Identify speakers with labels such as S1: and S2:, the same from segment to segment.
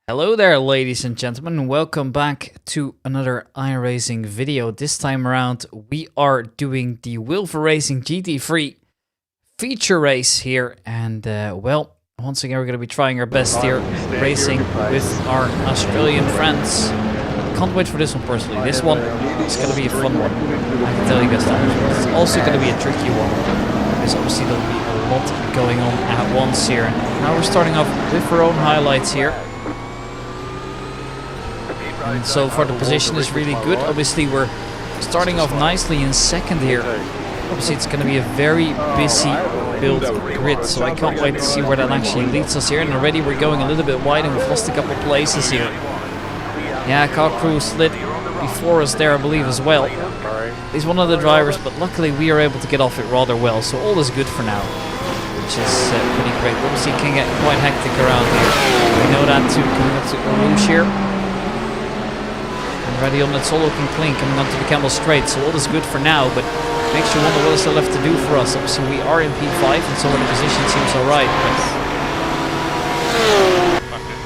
S1: Hello there, ladies and gentlemen. Welcome back to another iRacing video. This time around, we are doing the Wilver Racing GT3 feature race here. And, well, once again, we're going to be trying our best here, racing with our Australian friends. Can't wait for this one personally. This one is going to be a fun one. I can tell you guys that. It's also going to be a tricky one, because obviously there'll be a lot going on at once here. And now we're starting off with our own highlights here. And so far the position is really good. Obviously we're starting off nicely in second here. Obviously it's going to be a very busy build grid, so I can't wait to see where that actually leads us here. And already we're going a little bit wide and we've lost a couple places here. Yeah, car crew slid before us there, I believe, as well. He's one of the drivers, but luckily we are able to get off it rather well, so all is good for now, which is pretty great. Obviously it can get quite hectic around here. We know that too, coming up to Rouge here. Already on that solo clean, coming onto the Camel Straight, so all is good for now, but makes you wonder what is still left to do for us. Obviously we are in P5 and so the position seems alright,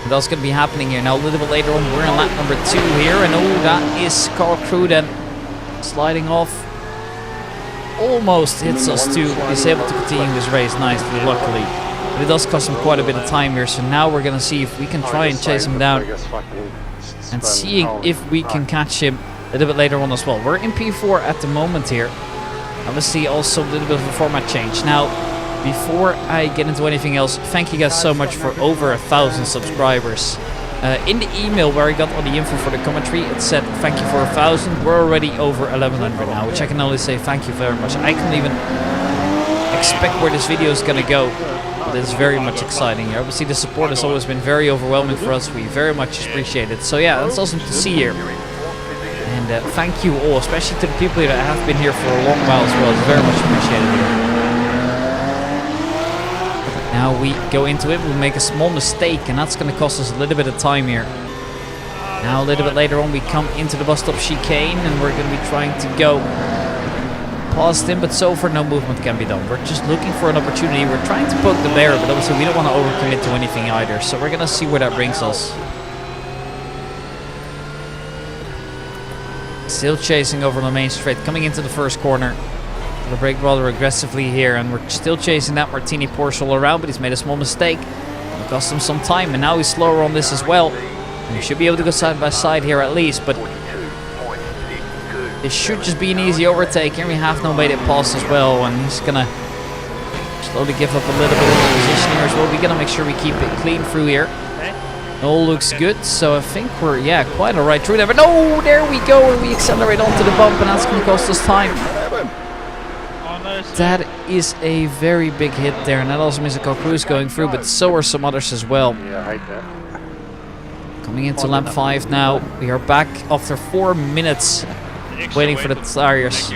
S1: but that's going to be happening here. Now a little bit later on we're in lap number 2 here, and oh, that is car crew then sliding off. Almost hits us too. He's able to continue this race nicely, luckily. But it does cost him quite a bit of time here, so now we're going to see if we can try and chase him down. And seeing if we can catch him a little bit later on as well. We're in P4 at the moment here. Obviously also a little bit of a format change. Now, before I get into anything else, thank you guys so much for over 1,000 subscribers. In the email where I got all the info for the commentary, it said thank you for 1,000. We're already over 1,100 now, which I can only say thank you very much. I can't even expect where this video is going to go. But it's very much exciting here. Obviously the support has always been very overwhelming for us. We very much appreciate it. So yeah, that's awesome to see here. And thank you all, especially to the people that have been here for a long while as well. It's very much appreciated here. Now we go into it, we'll make a small mistake, and that's going to cost us a little bit of time here. Now a little bit later on we come into the bus stop chicane, and we're going to be trying to go past him, but so far no movement can be done. We're just looking for an opportunity. We're trying to poke the bear, but obviously we don't want to overcommit to anything either, so we're gonna see where that brings us. Still chasing over the main straight, coming into the first corner. Gonna brake rather aggressively here, and we're still chasing that Martini Porsche all around, but he's made a small mistake. It'll cost him some time, and now he's slower on this as well. And we should be able to go side by side here at least, but it should just be an easy overtake. Here we have no made it past as well, and he's gonna slowly give up a little bit of the position here as well. We're gonna make sure we keep it clean through here. All looks good, so I think we're, yeah, quite alright through there. But no, there we go, and we accelerate onto the bump, and that's gonna cost us time. That is a very big hit there, and that also means the car crew is going through, but so are some others as well. Coming into lap 5 now. We are back after 4 minutes. Waiting for the tires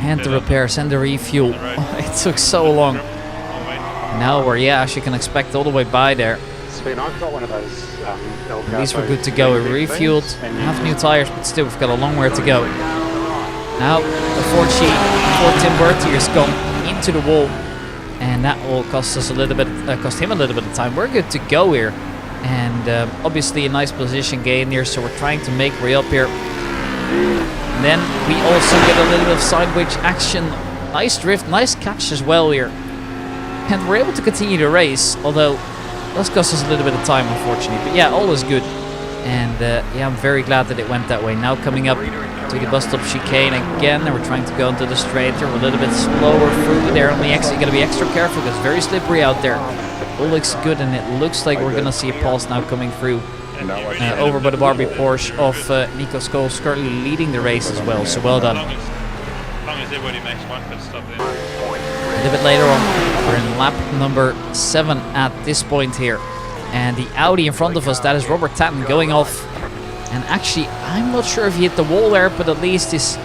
S1: and the repairs and the refuel. Oh, it took so long. Now we're, yeah, as you can expect, all the way by there. At least we're good to go. We refueled, have new tires, but still we've got a long way to go. Now the Ford Tim Bertier has gone into the wall, and that will cost us a little bit, cost him a little bit of time. We're good to go here, and obviously a nice position gain here, so we're trying to make way up here. And then we also get a little bit of sideways action. Nice drift, nice catch as well here. And we're able to continue the race, although it does cost us a little bit of time, unfortunately. But yeah, all is good. And yeah, I'm very glad that it went that way. Now coming up to the bus stop chicane again, and we're trying to go into the straight here. We're a little bit slower through there on the exit. You gotta be extra careful because it's very slippery out there. All looks good, and it looks like we're gonna see a pass now coming through. Over by the Barbie Porsche of Nico Scholes, currently leading the race as well, so well done. A little bit later on, we're in lap number 7 at this point here, and the Audi in front of us, that is Robert Tatton going off, and actually I'm not sure if he hit the wall there, but at least he's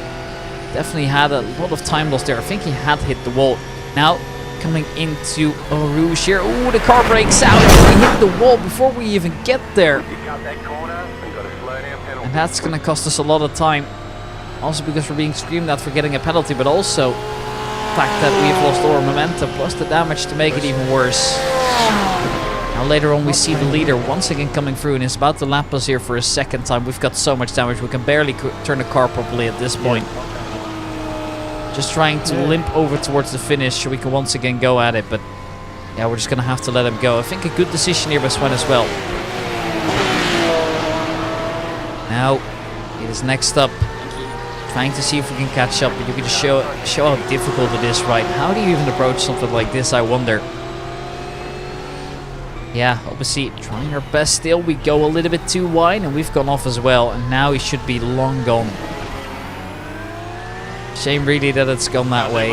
S1: definitely had a lot of time lost there. I think he had hit the wall. Now coming into Rouge here. Oh, the car breaks out. We hit the wall before we even get there. And that's going to cost us a lot of time. Also because we're being screamed at for getting a penalty, but also the fact that we've lost all our momentum, plus the damage to make it even worse. Now later on we see the leader once again coming through and is about to lap us here for a second time. We've got so much damage, we can barely turn the car properly at this point. Just trying to limp over towards the finish so we can once again go at it, but yeah, we're just going to have to let him go. I think a good decision here by Sven as well. Now, it is next up. Trying to see if we can catch up, but you can just show how difficult it is, right? How do you even approach something like this, I wonder? Yeah, obviously trying our best still. We go a little bit too wide and we've gone off as well. And now he should be long gone. Shame really that it's gone that way.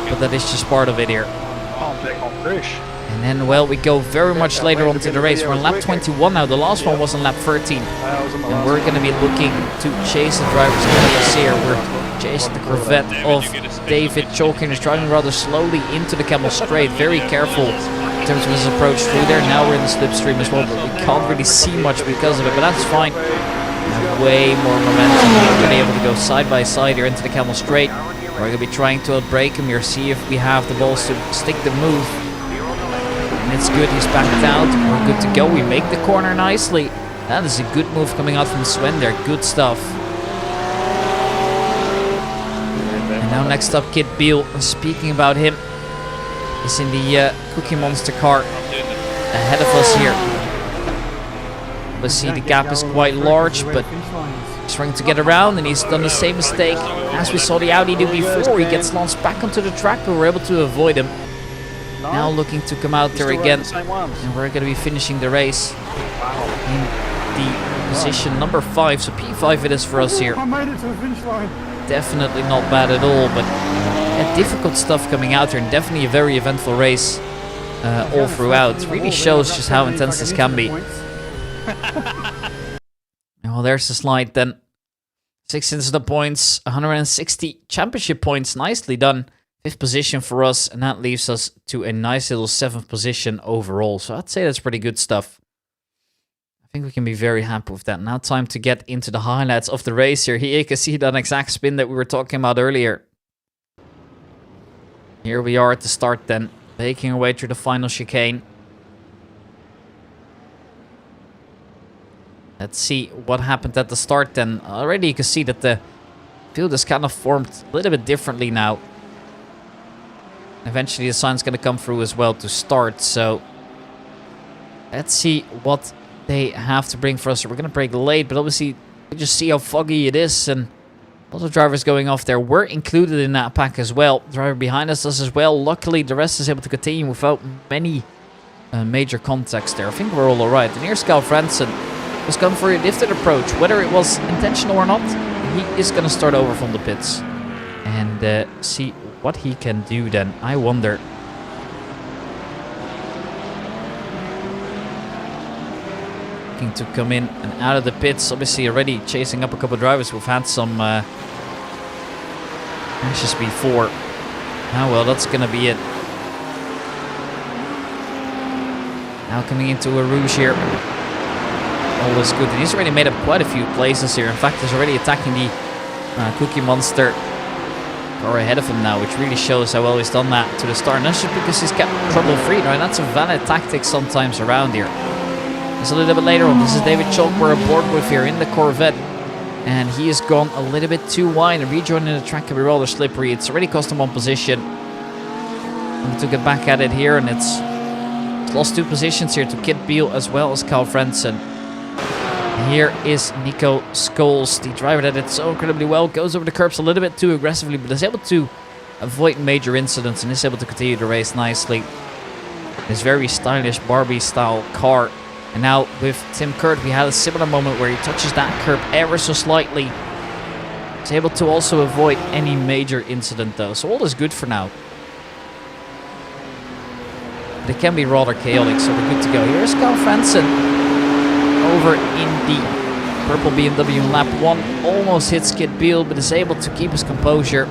S1: But that is just part of it here. And then, well, we go very much later on to the race. We're on lap 21 now. The last one was on lap 13. And we're going to be looking to chase the drivers ahead of us here. We're chasing the Corvette of David Chalkin, who's driving rather slowly into the Camel Straight. Very careful in terms of his approach through there. Now we're in the slipstream as well, but we can't really see much because of it. But that's fine. Way more momentum. We're going to be able to go side by side here into the Camel Straight. We're going to be trying to outbrake him here, see if we have the balls to stick the move. And it's good, he's backed out. We're good to go. We make the corner nicely. That is a good move coming out from Sven there. Good stuff. And now next up, Kid Beal. Speaking about him, he's in the Cookie Monster car ahead of us here. Let's see, the gap is quite large, but he's trying to get around, and he's done the same mistake as we saw the Audi do before. He gets launched back onto the track, but we're able to avoid him. Now looking to come out there again, and we're going to be finishing the race in the position number 5. So P5 it is for us here. Definitely not bad at all, but yeah, difficult stuff coming out here, and definitely a very eventful race all throughout. It really shows just how intense this can be. Well, there's the slide then. 6 incident points, 160 championship points. Nicely done. 5th position for us, and that leaves us to a nice little 7th position overall. So I'd say that's pretty good stuff. I think we can be very happy with that. Now time to get into the highlights of the race here. Here you can see that exact spin that we were talking about earlier. Here we are at the start then, making our way through the final chicane. Let's see what happened at the start then. Already you can see that the field is kind of formed a little bit differently now. Eventually the sign's going to come through as well to start, so let's see what they have to bring for us. We're going to brake late, but obviously you just see how foggy it is, and lots of drivers going off there. We're included in that pack as well. The driver behind us does as well. Luckily the rest is able to continue without many major contacts there. I think we're all alright. And here's Cal Franson. Was going for a lifted approach. Whether it was intentional or not, he is going to start over from the pits and see what he can do then. I wonder. Looking to come in and out of the pits. Obviously already chasing up a couple of drivers. We've had some crashes before. Ah, well, that's going to be it. Now coming into a Rouge here. All is good. And he's already made up quite a few places here. In fact, he's already attacking the Cookie Monster car ahead of him now, which really shows how well he's done that to the start. And that's just because he's kept trouble free, right? That's a valid tactic sometimes around here. It's a little bit later on. This is David Chalk we're aboard with here in the Corvette. And he has gone a little bit too wide, and rejoining the track can be rather slippery. It's already cost him 1 position. And to get back at it here, and it's lost 2 positions here to Kid Beal as well as Carl Frentzen. Here is Nico Scholes, the driver that did so incredibly well. Goes over the curbs a little bit too aggressively, but is able to avoid major incidents and is able to continue the race nicely. This very stylish Barbie-style car. And now with Tim Kurt, we had a similar moment where he touches that curb ever so slightly. He's able to also avoid any major incident though, so all is good for now. But it can be rather chaotic, so we're good to go. Here's Carl Franson. Over in the purple BMW in lap 1, almost hits Kid Beal, but is able to keep his composure.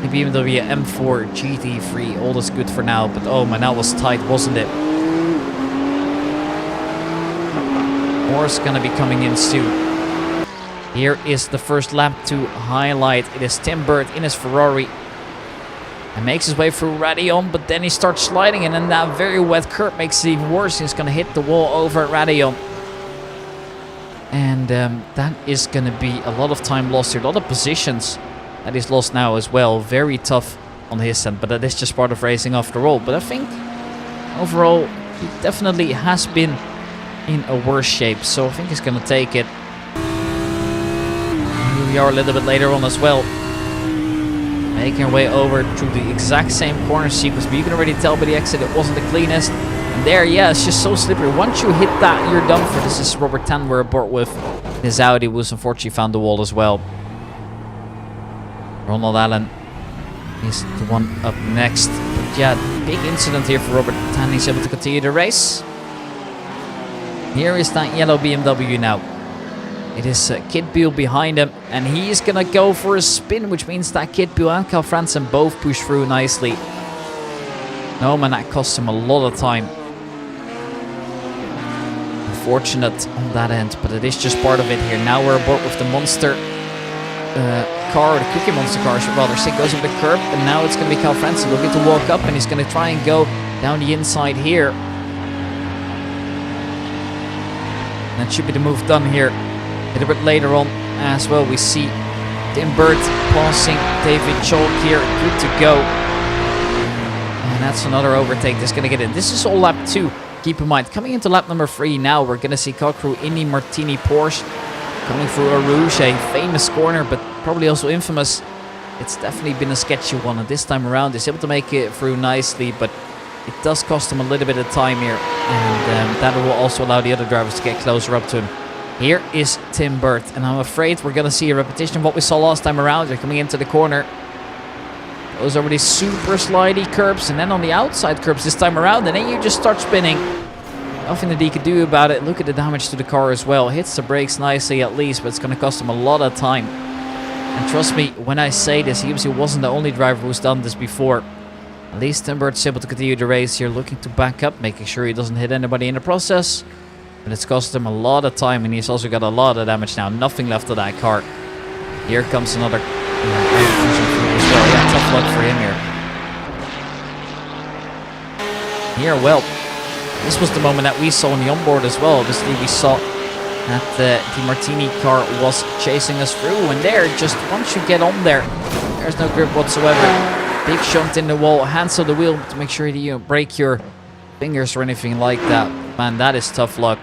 S1: The BMW M4 GT3, all is good for now, but oh man, that was tight, wasn't it? More is gonna be coming in soon. Here is the first lap to highlight. It is Tim Bird in his Ferrari. And makes his way through Radion, but then he starts sliding, and then that very wet curb makes it even worse. He's going to hit the wall over at Radion. And that is going to be a lot of time lost here. A lot of positions that he's lost now as well. Very tough on his end, but that is just part of racing after all. But I think overall, he definitely has been in a worse shape. So I think he's going to take it. Here we are a little bit later on as well. Making our way over through the exact same corner sequence, but you can already tell by the exit it wasn't the cleanest. And there, yeah, it's just so slippery. Once you hit that, you're done for. This is Robert Tan we're aboard with. His Audi was unfortunately found the wall as well. Ronald Allen is the one up next. But yeah, big incident here for Robert Tan. He's able to continue the race. Here is that yellow BMW now. It is Kit Buell behind him, and he's going to go for a spin, which means that Kit Buell and Carl Franzen both push through nicely. No, man, that cost him a lot of time. Unfortunate on that end, but it is just part of it here. Now we're aboard with the monster car, or the Cookie Monster car, I should rather say, goes over the curb, and now it's going to be Carl Franzen looking to walk up, and he's going to try and go down the inside here. That should be the move done here. A little bit later on as well, we see Tim Burt passing David Chalk here. Good to go. And that's another overtake that's going to get in. This is all lap 2. Keep in mind, coming into lap number 3 now, we're going to see car crew Indy Martini Porsche coming through a Rouge, a famous corner, but probably also infamous. It's definitely been a sketchy one, and this time around he's able to make it through nicely, but it does cost him a little bit of time here, and that will also allow the other drivers to get closer up to him. Here is Tim Burt, and I'm afraid we're going to see a repetition of what we saw last time around. They're coming into the corner. Goes over these super slidey curbs, and then on the outside curbs this time around, and then you just start spinning. Nothing that he could do about it. Look at the damage to the car as well. Hits the brakes nicely at least, but it's going to cost him a lot of time. And trust me, when I say this, he obviously wasn't the only driver who's done this before. At least Tim Burt's able to continue the race here, looking to back up, making sure he doesn't hit anybody in the process. But it's cost him a lot of time, and he's also got a lot of damage now. Nothing left of that car. Here comes another as well. Yeah, tough luck for him here. Here, well, this was the moment that we saw on the onboard as well. Obviously, we saw that the Martini car was chasing us through, and there, just once you get on there, there's no grip whatsoever. Big shunt in the wall, hands on the wheel to make sure that you don't break your fingers or anything like that. Man, that is tough luck.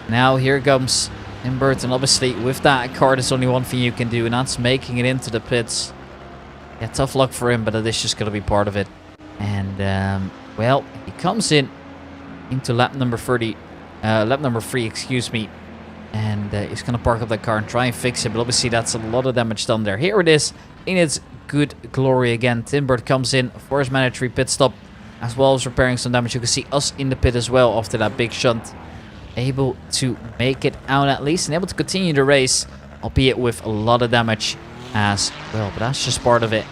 S1: Now here comes Tim Burton. Obviously, with that car, there's only one thing you can do, and that's making it into the pits. Yeah, tough luck for him, but it is just going to be part of it. And, well, he comes into lap number 3, excuse me. And he's going to park up that car and try and fix it, but obviously that's a lot of damage done there. Here it is in its good glory again. Tim Burt comes in for his mandatory pit stop, as well as repairing some damage. You can see us in the pit as well after that big shunt. Able to make it out at least, and able to continue the race, albeit with a lot of damage as well. But that's just part of it.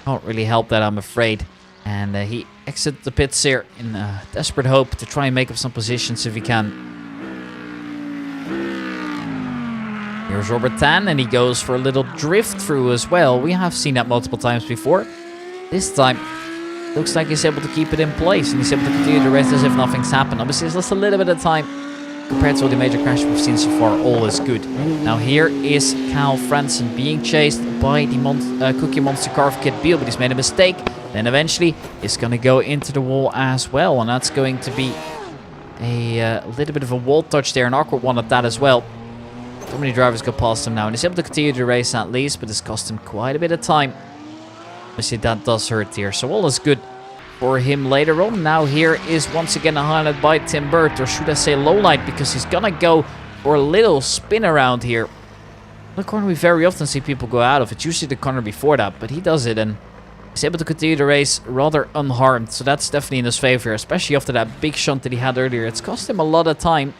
S1: Can't really help that, I'm afraid. And he exits the pits here in desperate hope to try and make up some positions if he can. Here's Robert Tan, and he goes for a little drift through as well. We have seen that multiple times before. This time, looks like he's able to keep it in place, and he's able to continue the race as if nothing's happened. Obviously, it's just a little bit of time compared to all the major crashes we've seen so far. All is good. Now here is Carl Franzen being chased by the Cookie Monster car of Kit Buell, but he's made a mistake. Then eventually, it's going to go into the wall as well, and that's going to be a little bit of a wall touch there, an awkward one at that as well. So many drivers go past him now, and he's able to continue the race at least, but it's cost him quite a bit of time. Obviously, that does hurt here, so all is good for him later on. Now here is once again a highlight by Tim Burt, or should I say low light, because he's gonna go for a little spin around here. The corner we very often see people go out of. It's usually the corner before that, but he does it, and he's able to continue the race rather unharmed, so that's definitely in his favor, especially after that big shunt that he had earlier. It's cost him a lot of time,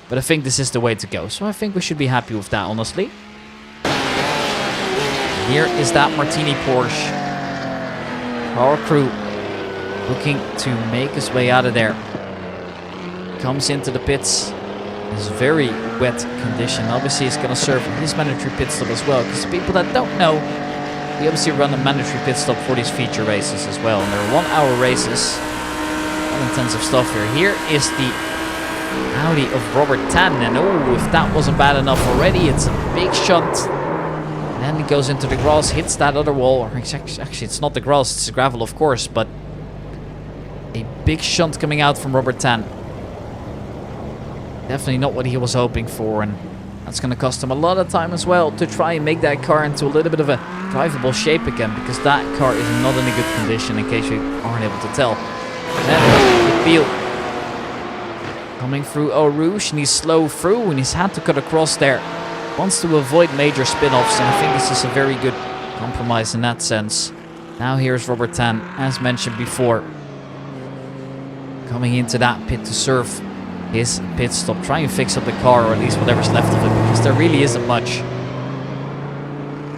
S1: but I think this is the way to go, so I think we should be happy with that, honestly. Here is that Martini Porsche. Our crew looking to make his way out of there. Comes into the pits. It's very wet condition. Obviously, it's going to serve his mandatory pit stop as well. Because people that don't know, we obviously run a mandatory pit stop for these feature races as well. And they're 1 hour races. All intensive stuff here. Here is the Audi of Robert Tan. And oh, if that wasn't bad enough already, it's a big shunt. And then it goes into the grass, hits that other wall. Or actually, it's not the grass, it's the gravel, of course. But a big shunt coming out from Robert Tan. Definitely not what he was hoping for. And that's going to cost him a lot of time as well to try and make that car into a little bit of a drivable shape again, because that car is not in a good condition, in case you aren't able to tell. And then the field coming through Eau Rouge, and he's slow through, and he's had to cut across there. Wants to avoid major spin-offs, and I think this is a very good compromise in that sense. Now here's Robert Tan, as mentioned before, coming into that pit to serve his pit stop. Try and fix up the car, or at least whatever's left of it, because there really isn't much.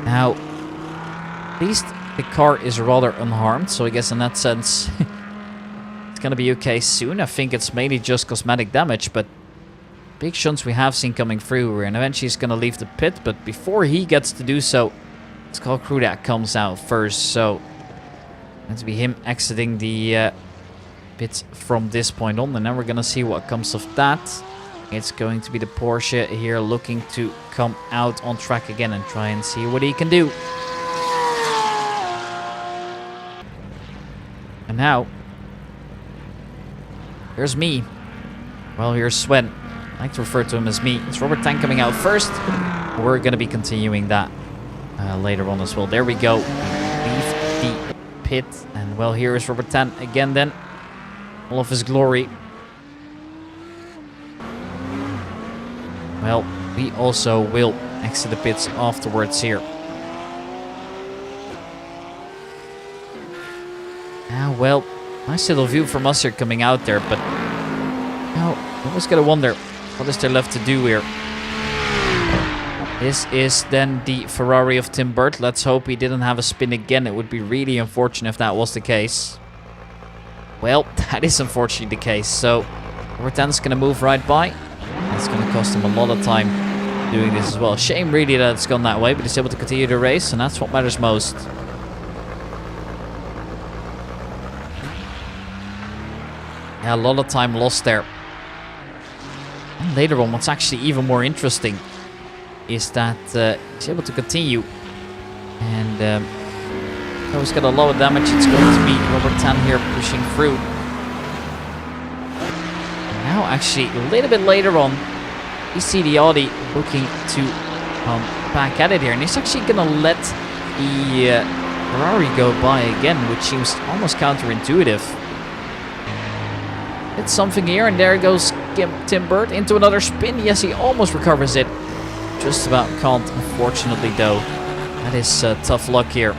S1: Now, at least the car is rather unharmed, so I guess in that sense it's gonna be okay soon. I think it's mainly just cosmetic damage, but big shunts we have seen coming through here, and eventually he's gonna leave the pit, but before he gets to do so, it's called crew that comes out first, so it's going to be him exiting the pit from this point on, and then we're gonna see what comes of that. It's going to be the Porsche here looking to come out on track again and try and see what he can do. And now, here's me. Well, here's Sven. I like to refer to him as me. It's Robert Tan coming out first. We're going to be continuing that later on as well. There we go. Leave the pit. And well, here is Robert Tan again then. All of his glory. Well, we also will exit the pits afterwards here. Now, well, nice little view from us here coming out there, but now I always gotta wonder, what is there left to do here? This is then the Ferrari of Tim Burt. Let's hope he didn't have a spin again. It would be really unfortunate if that was the case. Well, that is unfortunately the case. So, Robert Tan's gonna move right by. That's gonna cost him a lot of time doing this as well. Shame really that it's gone that way, but he's able to continue the race, and that's what matters most. Yeah, a lot of time lost there. And later on, what's actually even more interesting is that he's able to continue. And oh, he's got a lot of damage. It's going to be Robert Tan here pushing through. And now, actually, a little bit later on, we see the Audi looking to back at it here. And he's actually going to let the Ferrari go by again, which seems almost counterintuitive. It's something here, and there goes Tim Burt into another spin. Yes, he almost recovers it. Just about can't, unfortunately, though. That is tough luck here.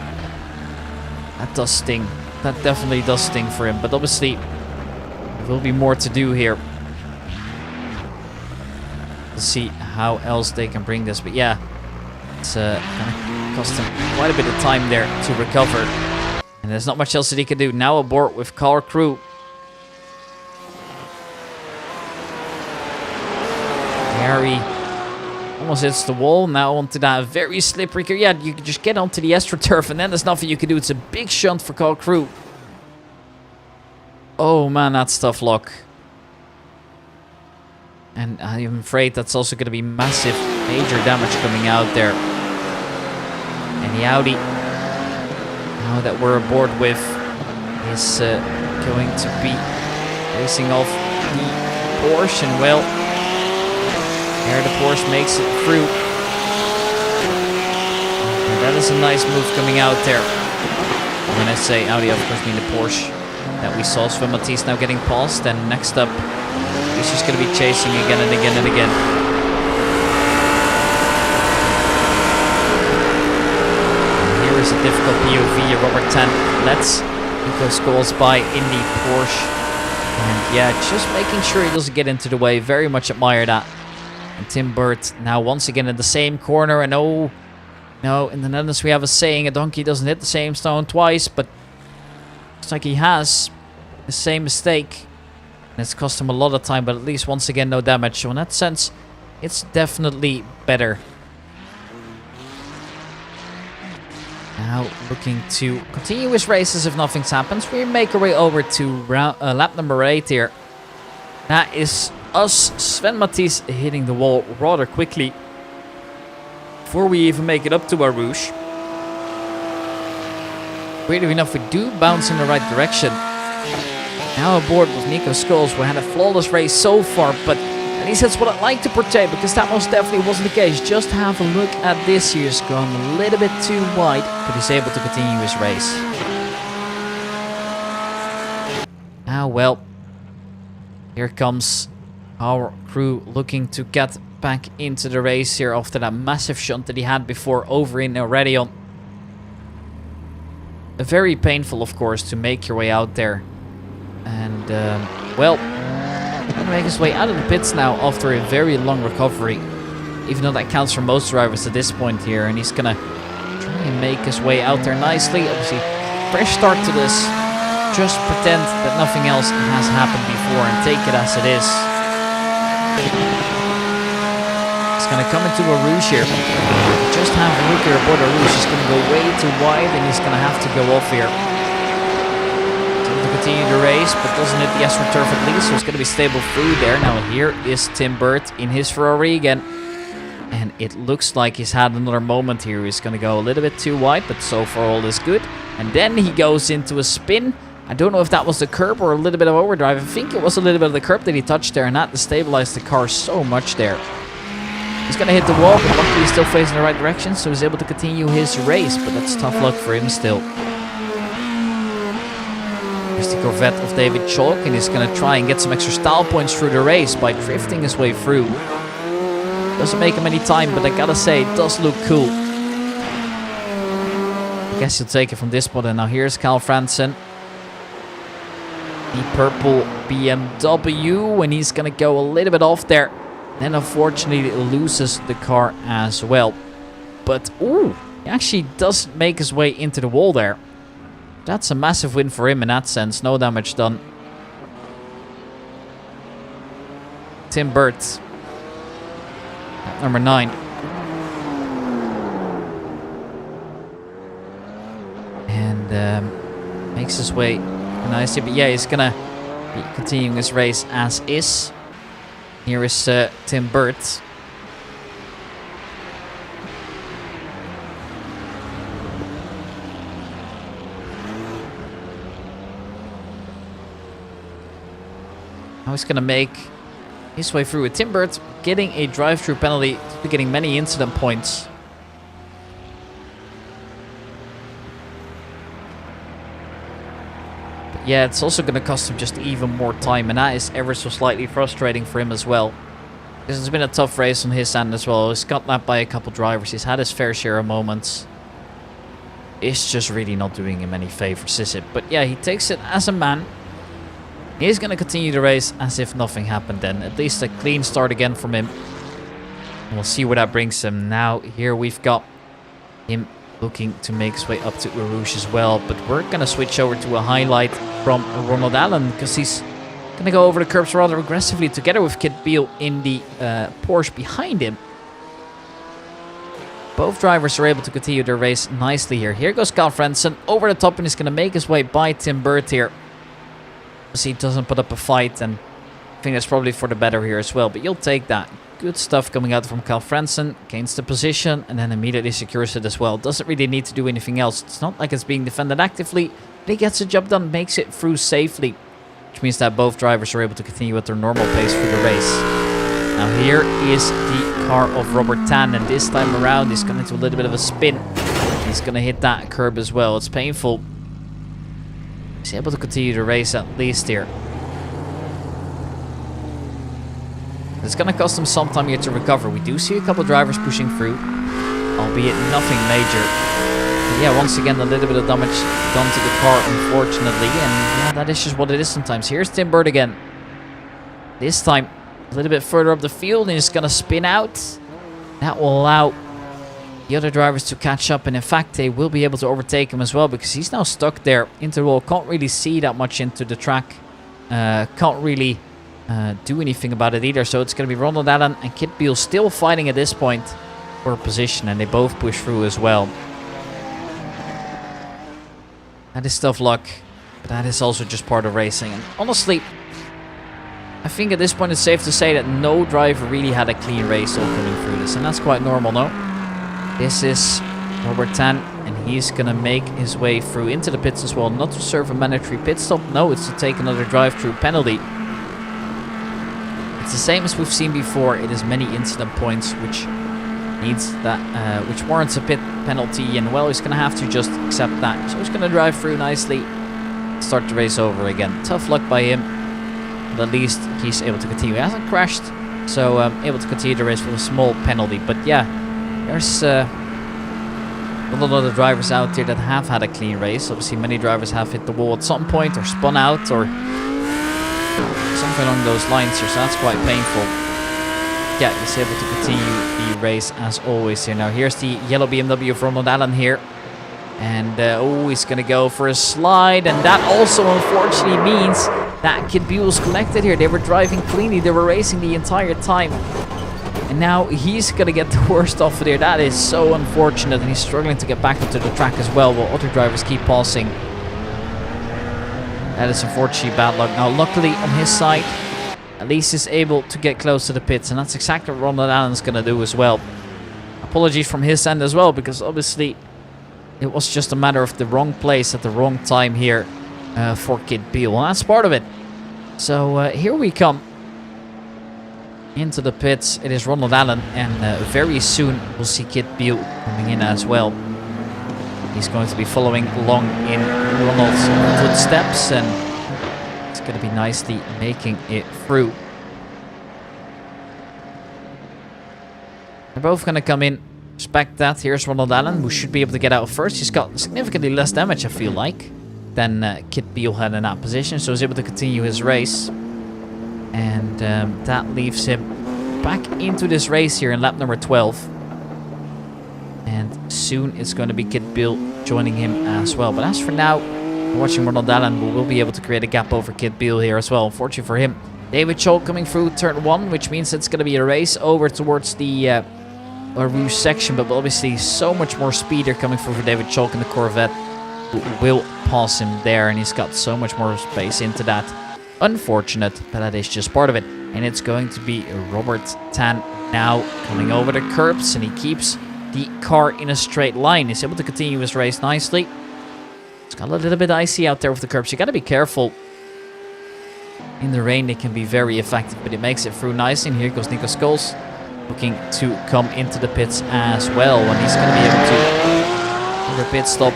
S1: That does sting. That definitely does sting for him. But obviously, there will be more to do here. To see how else they can bring this. But yeah, it's going to cost him quite a bit of time there to recover. And there's not much else that he can do. Now aboard with car crew. Harry almost hits the wall. Now onto that very slippery. Yeah, you can just get onto the AstroTurf, and then there's nothing you can do. It's a big shunt for car crew. Oh man, that's tough luck. And I'm afraid that's also going to be massive, major damage coming out there. And the Audi, now that we're aboard with, is going to be racing off the Porsche. And well, there the Porsche makes it through. And that is a nice move coming out there. And when I say Audi, of course, I mean the Porsche that we saw. Sven Matisse now getting past. And next up, he's just going to be chasing again and again and again. And here is a difficult POV. Robert Tan lets Nico Scholes by in the Porsche. And yeah, just making sure he doesn't get into the way. Very much admire that. And Tim Burt now once again in the same corner. And oh, no, in the Netherlands we have a saying, a donkey doesn't hit the same stone twice. But looks like he has the same mistake. And it's cost him a lot of time, but at least once again no damage. So in that sense, it's definitely better. Now looking to continue his race as if nothing's happened. We make our way over to lap number 8 here. That is us, Sven Matisse, hitting the wall rather quickly before we even make it up to our Rouge. Weirdly enough, we do bounce in the right direction. Now aboard with Nico Scholes. We had a flawless race so far, but at least that's what I'd like to portray, because that most definitely wasn't the case. Just have a look at this here. He's gone a little bit too wide, but he's able to continue his race. Now, well, here comes our crew looking to get back into the race here after that massive shunt that he had before over in already on. Very painful, of course, to make your way out there. And, well, going to make his way out of the pits now after a very long recovery. Even though that counts for most drivers at this point here. And he's going to try and make his way out there nicely. Obviously, fresh start to this. Just pretend that nothing else has happened before and take it as it is. He's going to come into a Rouge here. Just have a look here aboard a Rouge. He's going to go way too wide and he's going to have to go off here. To continue the race, but doesn't hit the AstroTurf at least, so it's going to be stable through there. Now here is Tim Burt in his Ferrari again. And it looks like he's had another moment here. He's going to go a little bit too wide, but so far all is good. And then he goes into a spin. I don't know if that was the curb or a little bit of overdrive. I think it was a little bit of the curb that he touched there, and that destabilized the car so much there. He's going to hit the wall, but luckily he's still facing the right direction, so he's able to continue his race, but that's tough luck for him still. Here's the Corvette of David Chalk, and he's going to try and get some extra style points through the race by drifting his way through. Doesn't make him any time, but I gotta say, it does look cool. I guess you'll take it from this spot, and now here's Cal Fransen. The purple BMW, and he's going to go a little bit off there. Then unfortunately it loses the car as well. But, ooh, he actually does make his way into the wall there. That's a massive win for him in that sense. No damage done. Tim Burt. Number 9. And makes his way nicely. But yeah, he's going to be continuing his race as is. Here is Tim Burt. Now he's going to make his way through with Tim Burt, getting a drive-through penalty, getting many incident points. Yeah, it's also going to cost him just even more time, and that is ever so slightly frustrating for him as well. Because it's been a tough race on his end as well. He's got lapped by a couple drivers. He's had his fair share of moments. It's just really not doing him any favors, is it? But yeah, he takes it as a man. He's going to continue the race as if nothing happened then. At least a clean start again from him. And we'll see where that brings him. Now, here we've got him looking to make his way up to Rouge as well. But we're going to switch over to a highlight from Ronald Allen, because he's going to go over the curbs rather aggressively together with Kit Beale in the Porsche behind him. Both drivers are able to continue their race nicely here. Here goes Carl Frentzen over the top, and he's going to make his way by Tim Burt here. He doesn't put up a fight, and I think that's probably for the better here as well. But you'll take that. Good stuff coming out from Carl Frentzen. Gains the position and then immediately secures it as well. Doesn't really need to do anything else. It's not like it's being defended actively. But he gets the job done, makes it through safely. Which means that both drivers are able to continue at their normal pace through the race. Now here is the car of Robert Tan, and this time around he's going into a little bit of a spin. He's going to hit that curb as well. It's painful. He's able to continue the race at least here. It's going to cost him some time here to recover. We do see a couple drivers pushing through, albeit nothing major. But yeah, once again, a little bit of damage done to the car, unfortunately. And yeah, that is just what it is sometimes. Here's Tim Burt again. This time, a little bit further up the field, and he's going to spin out. That will allow the other drivers to catch up, and in fact they will be able to overtake him as well, because he's now stuck there into the wall. Can't really see that much into the track. Can't really do anything about it either. So it's going to be Ronald Allen and Kit Beale still fighting at this point for a position, and they both push through as well. That is tough luck. But that is also just part of racing. And honestly, I think at this point it's safe to say that no driver really had a clean race all coming through this. And that's quite normal, no? This is Robert Tan, and he's going to make his way through into the pits as well. Not to serve a mandatory pit stop. No, it's to take another drive-through penalty. It's the same as we've seen before. It is many incident points which needs that, which warrants a pit penalty. And well, he's going to have to just accept that. So he's going to drive through nicely. Start the race over again. Tough luck by him. But at least he's able to continue. He hasn't crashed. So able to continue the race with a small penalty. But yeah, there's a lot of drivers out there that have had a clean race. Obviously, many drivers have hit the wall at some point or spun out or something along those lines here. So that's quite painful. Yeah, he's able to continue the race as always here. Now, here's the yellow BMW of Ronald Allen here. And, oh, he's going to go for a slide. And that also, unfortunately, means that Kit Buell's collected here. They were driving cleanly. They were racing the entire time. And now he's going to get the worst off of there. That is so unfortunate. And he's struggling to get back into the track as well, while other drivers keep passing. That is unfortunately bad luck. Now, luckily, on his side, at least he's able to get close to the pits. And that's exactly what Ronald Allen's going to do as well. Apologies from his end as well, because obviously it was just a matter of the wrong place at the wrong time here for Kit Buell. And that's part of it. So here we come into the pits. It is Ronald Allen, and very soon we'll see Kit Buell coming in as well. He's going to be following along in Ronald's footsteps, and it's going to be nicely making it through. They're both going to come in. Respect that. Here's Ronald Allen, who should be able to get out first. He's got significantly less damage, I feel like, than Kit Buell had in that position, so he's able to continue his race. And that leaves him back into this race here in lap number 12. And soon it's going to be Kit Buell joining him as well. But as for now, we're watching Ronald Allen, who will be able to create a gap over Kit Buell here as well. Unfortunately for him, David Chalk coming through turn 1, which means it's going to be a race over towards the Rouge section. But obviously so much more speeder coming through for David Chalk in the Corvette, who will pass him there. And he's got so much more space into that. Unfortunate, but that is just part of it. And it's going to be Robert Tan now coming over the curbs, and he keeps the car in a straight line. He's able to continue his race nicely. It's got a little bit icy out there with the curbs. You got to be careful. In the rain, they can be very effective, but it makes it through nicely. And here goes Nico Scholes, looking to come into the pits as well. And he's going to be able to do a pit stop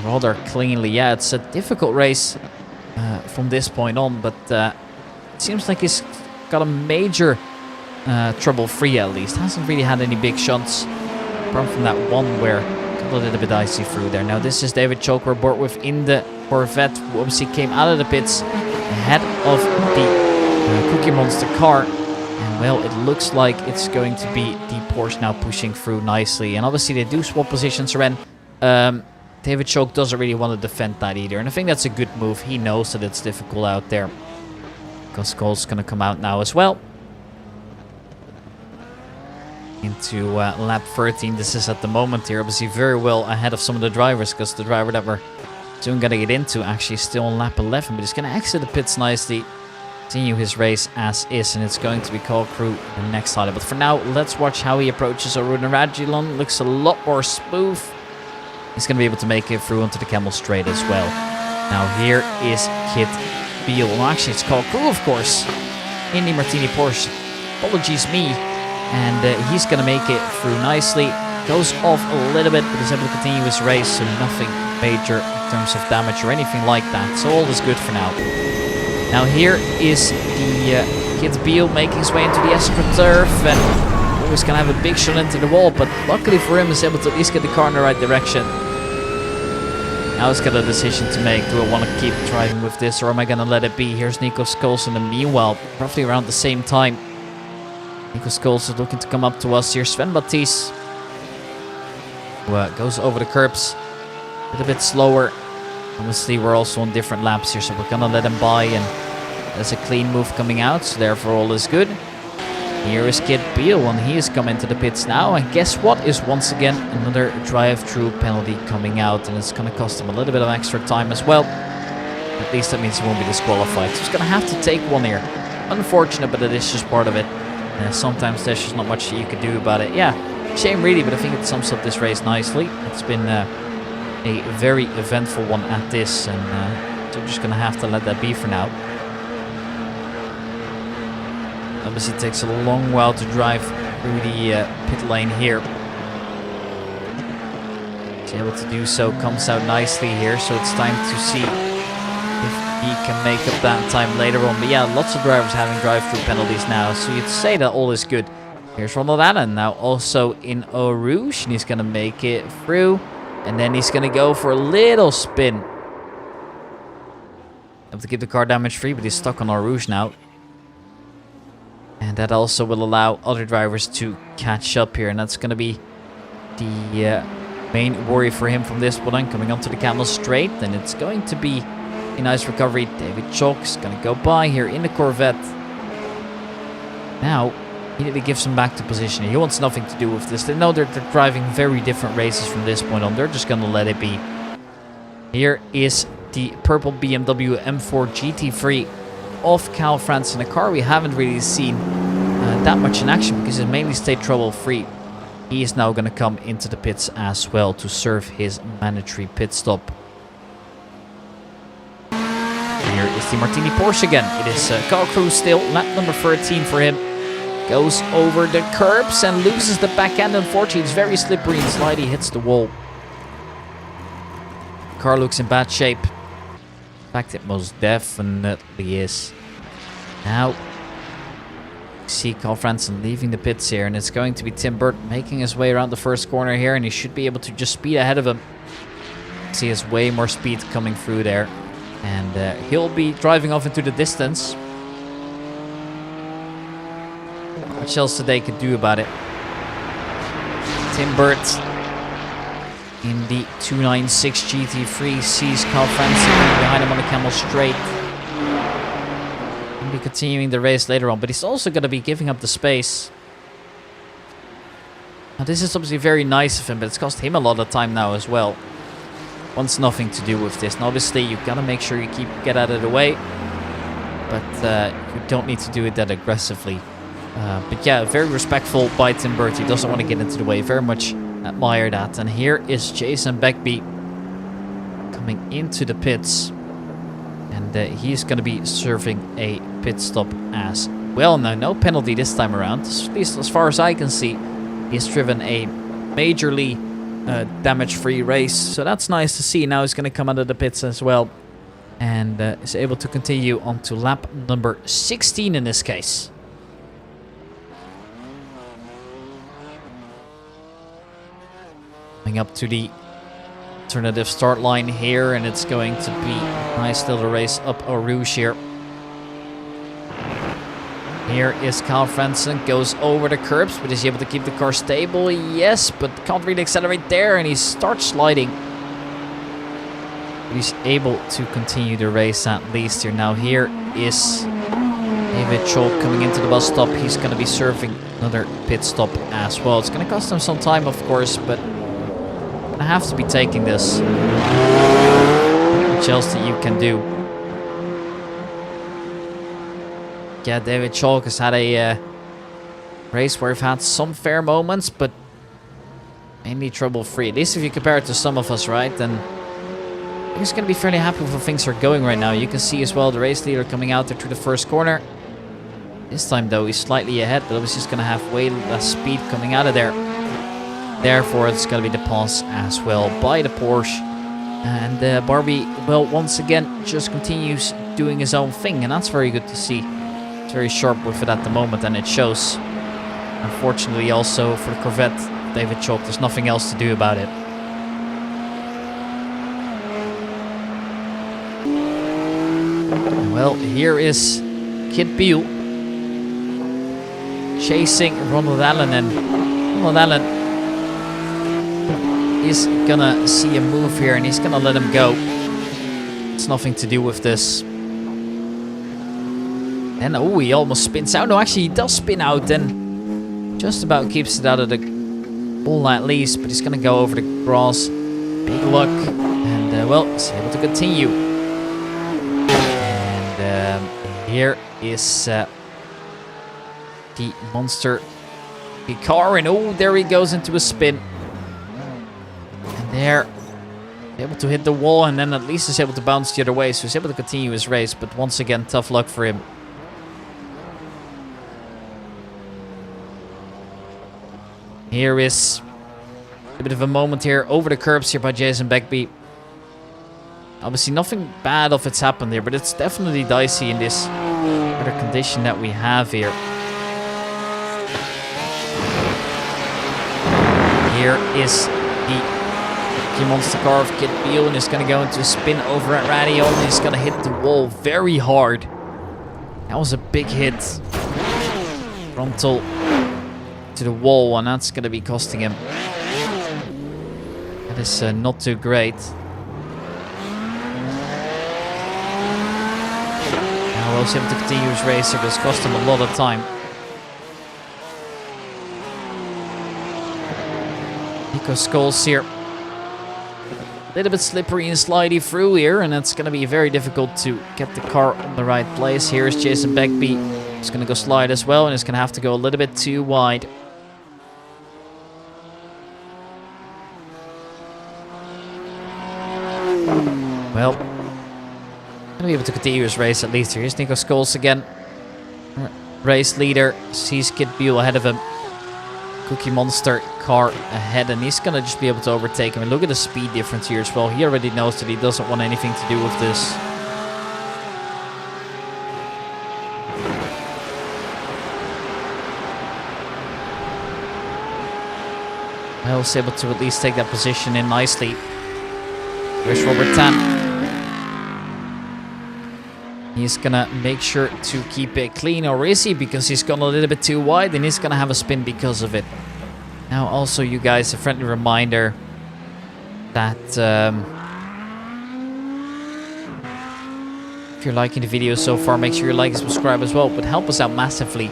S1: rather cleanly. Yeah, it's a difficult race from this point on, but it seems like he's got a major trouble-free at least. Hasn't really had any big shunts, apart from that one where it got a little bit icy through there. Now this is David Chalk we're aboard with in the Corvette, who obviously came out of the pits ahead of the Cookie Monster car. And well, it looks like it's going to be the Porsche now pushing through nicely. And obviously they do swap positions, Ren. David Chalk doesn't really want to defend that either. And I think that's a good move. He knows that it's difficult out there. Because Scholes going to come out now as well. Into lap 13. This is at the moment here obviously very well ahead of some of the drivers. Because the driver that we're soon going to get into actually is still on lap 11. But he's going to exit the pits nicely. Continue his race as is. And it's going to be called crew the next time. But for now, let's watch how he approaches Arun Radulon. Looks a lot more smooth. He's going to be able to make it through onto the Camel Straight as well. Now here is Kit Buell. Well, actually, it's called crew, of course. Indy Martini Porsche. Apologies me. And he's going to make it through nicely. Goes off a little bit, but is able to continue his race. So nothing major in terms of damage or anything like that. So all is good for now. Now here is the Kit Buell making his way into the AstroTurf. And he's going to have a big shot into the wall. But luckily for him, he's able to at least get the car in the right direction. Now he's got a decision to make. Do I want to keep driving with this, or am I going to let it be? Here's Nico Scholes in the meanwhile, roughly around the same time. Nico Scholes is looking to come up to us. Here's Sven Baptiste, who goes over the curbs a little bit slower. Obviously, we're also on different laps here, so we're going to let him by. And there's a clean move coming out, so therefore all is good. Here is Kid Beal, and he is coming to the pits now. And guess what is once again another drive-through penalty coming out, and it's going to cost him a little bit of extra time as well. At least that means he won't be disqualified. So he's going to have to take one here. Unfortunate, but it is just part of it. Sometimes there's just not much you can do about it. Yeah, shame really, but I think it sums up this race nicely. It's been a very eventful one at this, and so we're just going to have to let that be for now. Obviously it takes a long while to drive through the pit lane here. He's able to do so, comes out nicely here, so it's time to see if he can make up that time later on. But yeah, lots of drivers having drive-through penalties now, so you'd say that all is good. Here's Ronald Allen now also in Eau Rouge, and he's going to make it through, and then he's going to go for a little spin. Have to keep the car damage-free, but he's stuck on Eau Rouge now. And that also will allow other drivers to catch up here. And that's going to be the main worry for him from this one. Coming onto the Camel Straight. And it's going to be a nice recovery. David Chalk is going to go by here in the Corvette. Now, he immediately gives him back to position. He wants nothing to do with this. They know they're driving very different races from this point on. They're just going to let it be. Here is the purple BMW M4 GT3 of Cal Franson, a car we haven't really seen that much in action because it mainly stayed trouble-free. He is now going to come into the pits as well to serve his mandatory pit stop. Here is the Martini Porsche again. It is Carl Cruz still, lap number 13 for him. Goes over the curbs and loses the back end. Unfortunately, it's very slippery and slidey, hits the wall. Car looks in bad shape. In fact, it most definitely is. Now, see Carl Franson leaving the pits here, and it's going to be Tim Burt making his way around the first corner here, and he should be able to just speed ahead of him. See, has way more speed coming through there, and he'll be driving off into the distance. What else they could do about it? Tim Burt in the 296 GT3 sees Carl Franson behind him on the Camel Straight. He'll be continuing the race later on, but he's also going to be giving up the space. Now this is obviously very nice of him, but it's cost him a lot of time now as well. Wants nothing to do with this. And obviously you've got to make sure you get out of the way, but you don't need to do it that aggressively. But yeah, very respectful by Tim Burt. He doesn't want to get into the way. Very much admire that. And here is Jason Beckby coming into the pits, and he's going to be serving a pit stop as well. Now, no penalty this time around, at least as far as I can see. He's driven a majorly damage-free race, so that's nice to see. Now he's going to come out of the pits as well, and is able to continue on to lap number 16 in this case. Up to the alternative start line here, and it's going to be a nice little race up Eau Rouge here. Here is Carl Franson, goes over the curbs, but is he able to keep the car stable? Yes, but can't really accelerate there, and he starts sliding. But he's able to continue the race at least here. Now here is David Chalk coming into the bus stop. He's going to be serving another pit stop as well. It's going to cost him some time, of course, but I have to be taking this. What else that you can do? Yeah, David Chalk has had a race where we've had some fair moments, but mainly trouble-free. At least if you compare it to some of us, right? Then he's going to be fairly happy with how things are going right now. You can see as well the race leader coming out there through the first corner. This time, though, he's slightly ahead, but obviously he's going to have way less speed coming out of there. Therefore, it's going to be the pass as well by the Porsche. And Barbie, well, once again, just continues doing his own thing. And that's very good to see. It's very sharp with it at the moment, and it shows. Unfortunately, also for the Corvette, David Chalk, there's nothing else to do about it. Well, here is Kid Beal chasing Ronald Allen, and Ronald Allen is gonna see a move here, and he's gonna let him go. It's nothing to do with this. Then, oh, he almost spins out. No, actually, he does spin out and just about keeps it out of the wall at least. But he's going to go over the grass. Big luck. And, well, he's able to continue. And here is the monster car. And, oh, there he goes into a spin. And there, able to hit the wall. And then at least he's able to bounce the other way. So he's able to continue his race. But once again, tough luck for him. Here is a bit of a moment here over the curbs here by Jason Begbie. Obviously nothing bad of it's happened here, but it's definitely dicey in this weather condition that we have here. Here is the monster car of Kit Beale, and he's going to go into a spin over at Radio, and he's going to hit the wall very hard. That was a big hit. Frontal to the wall, and that's going to be costing him. That is not too great. Now we'll see him to continue his race here, but it's cost him a lot of time. Nico Scholes here. A little bit slippery and slidey through here, and it's going to be very difficult to get the car on the right place. Here's Jason Begbie. He's going to go slide as well, and he's going to have to go a little bit too wide. Well, going to be able to continue his race at least. Here's Nico Scholes again. Race leader sees Kit Beale ahead of him. Cookie Monster car ahead, and he's going to just be able to overtake him. And look at the speed difference here as well. He already knows that he doesn't want anything to do with this. Well, he's able to at least take that position in nicely. Here's Robert Tan. He's gonna make sure to keep it clean, or is he? Because he's gone a little bit too wide, and he's gonna have a spin because of it. Now, also, you guys, a friendly reminder that if you're liking the video so far, make sure you like and subscribe as well. But help us out massively.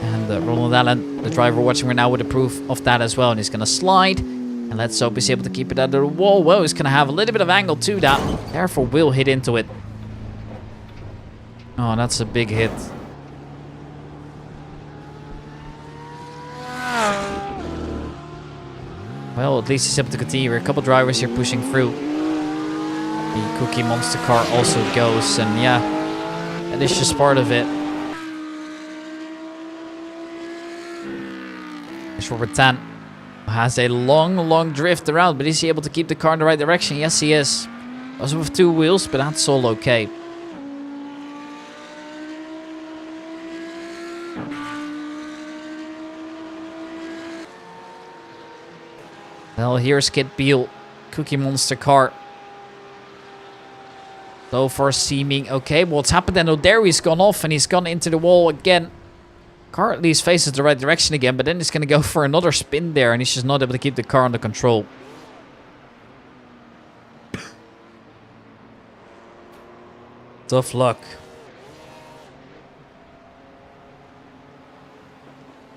S1: And Ronald Allen, the driver watching right now, with a proof of that as well. And he's gonna slide. And let's hope he's able to keep it under the wall. Well, he's gonna have a little bit of angle to that. Therefore, will hit into it. Oh, that's a big hit. Well, at least he's able to continue. A couple drivers here pushing through. The Cookie Monster car also goes, and yeah, that is just part of it. There's Robert Tan, who has a long drift around, but is he able to keep the car in the right direction? Yes, he is. Also with two wheels, but that's all okay. Well, here's Kit Beale, Cookie Monster car. So far seeming okay. What's happened then? Oh, there he's gone off and he's gone into the wall again. Car at least faces the right direction again, but then he's going to go for another spin there, and he's just not able to keep the car under control. Tough luck.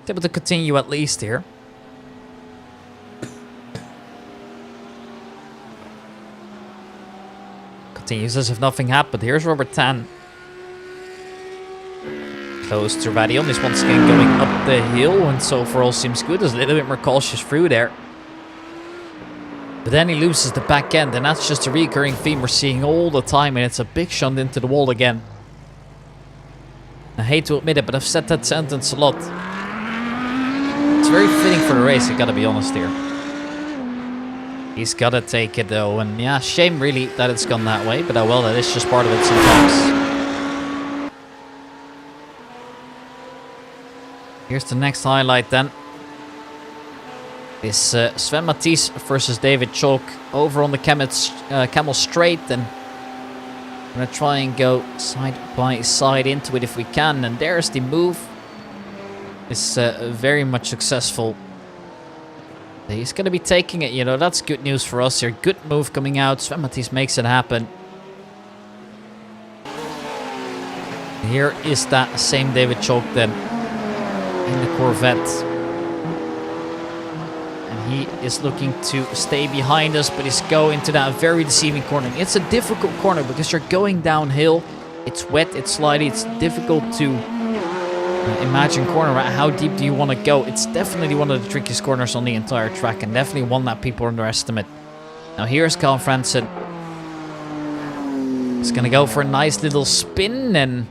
S1: Able to continue at least here. Continues as if nothing happened. Here's Robert Tan. Close to Radion. He's once again going up the hill, and so far all seems good. There's a little bit more cautious through there. But then he loses the back end, and that's just a recurring theme we're seeing all the time, and it's a big shunt into the wall again. I hate to admit it, but I've said that sentence a lot. It's very fitting for the race, I gotta be honest here. He's gotta take it though, and yeah, shame really that it's gone that way, but oh well, that is just part of it sometimes. Here's the next highlight then. Is Sven Matisse versus David Chalk over on the Camel Straight, and I'm gonna try and go side by side into it if we can, and there's the move. It's very much successful. He's going to be taking it, you know, that's good news for us here. Good move coming out. Sven Matisse makes it happen. Here is that same David Chalk then in the Corvette. And he is looking to stay behind us, but he's going to that very deceiving corner. It's a difficult corner because you're going downhill. It's wet, it's slidey, it's difficult to imagine corner. How deep do you want to go? It's definitely one of the trickiest corners on the entire track, and definitely one that people underestimate. Now here's Carl Franson. He's going to go for a nice little spin and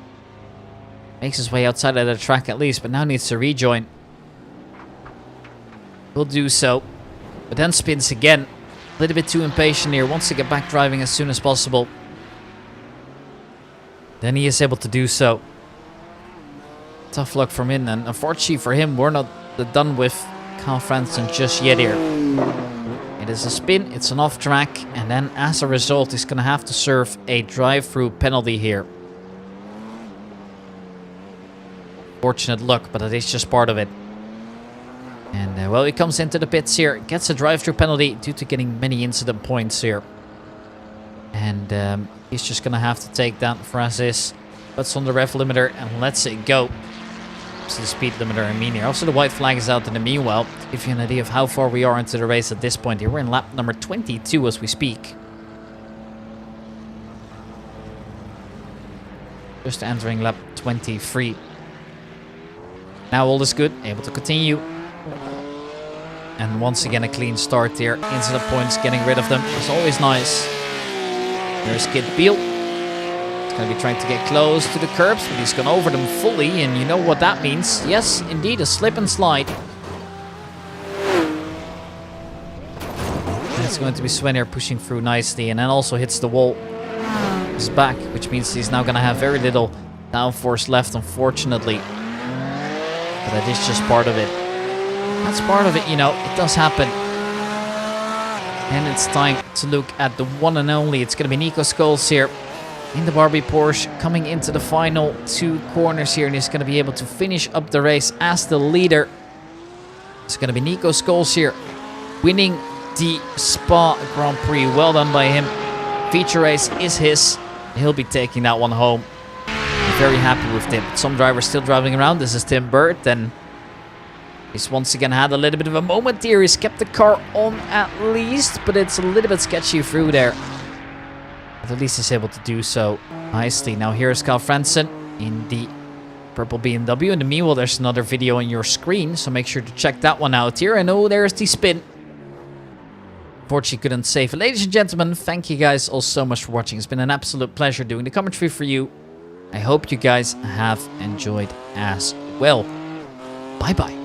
S1: makes his way outside of the track at least, but now needs to rejoin. Will do so, but then spins again. A little bit too impatient here. Wants to get back driving as soon as possible. Then he is able to do so. Tough luck from him, and unfortunately for him, we're not done with Carl Franson just yet here. It is a spin, it's an off track, and then as a result, he's going to have to serve a drive-through penalty here. Fortunate luck, but that is just part of it. And well, he comes into the pits here, gets a drive-through penalty due to getting many incident points here. And he's just going to have to take that for as is. Puts on the rev limiter and lets it go. So the speed limiter, I mean here. Also, the white flag is out in the meanwhile. To give you an idea of how far we are into the race at this point here. We're in lap number 22 as we speak. Just entering lap 23. Now all is good. Able to continue. And once again, a clean start here. Incident points, getting rid of them. It's always nice. There's Kid Beal. He's going to be trying to get close to the curbs, but he's gone over them fully, and you know what that means. Yes, indeed, a slip and slide. And it's going to be Sven here pushing through nicely, and then also hits the wall. He's back, which means he's now going to have very little downforce left, unfortunately. But that is just part of it. That's part of it, you know, it does happen. And it's time to look at the one and only. It's going to be Nico Scholes here in the Barbie Porsche, coming into the final two corners here, and he's going to be able to finish up the race as the leader. It's going to be Nico Scholes here, winning the Spa Grand Prix. Well done by him. Feature race is his. He'll be taking that one home. I'm very happy with him. Some drivers still driving around. This is Tim Burt, and he's once again had a little bit of a moment here. He's kept the car on at least, but it's a little bit sketchy through there. But at least he's able to do so nicely. Now here's Carl Franson in the purple BMW. In the meanwhile, there's another video on your screen, so make sure to check that one out here. And oh, there's the spin. Unfortunately, couldn't save it. Ladies and gentlemen, thank you guys all so much for watching. It's been an absolute pleasure doing the commentary for you. I hope you guys have enjoyed as well. Bye-bye.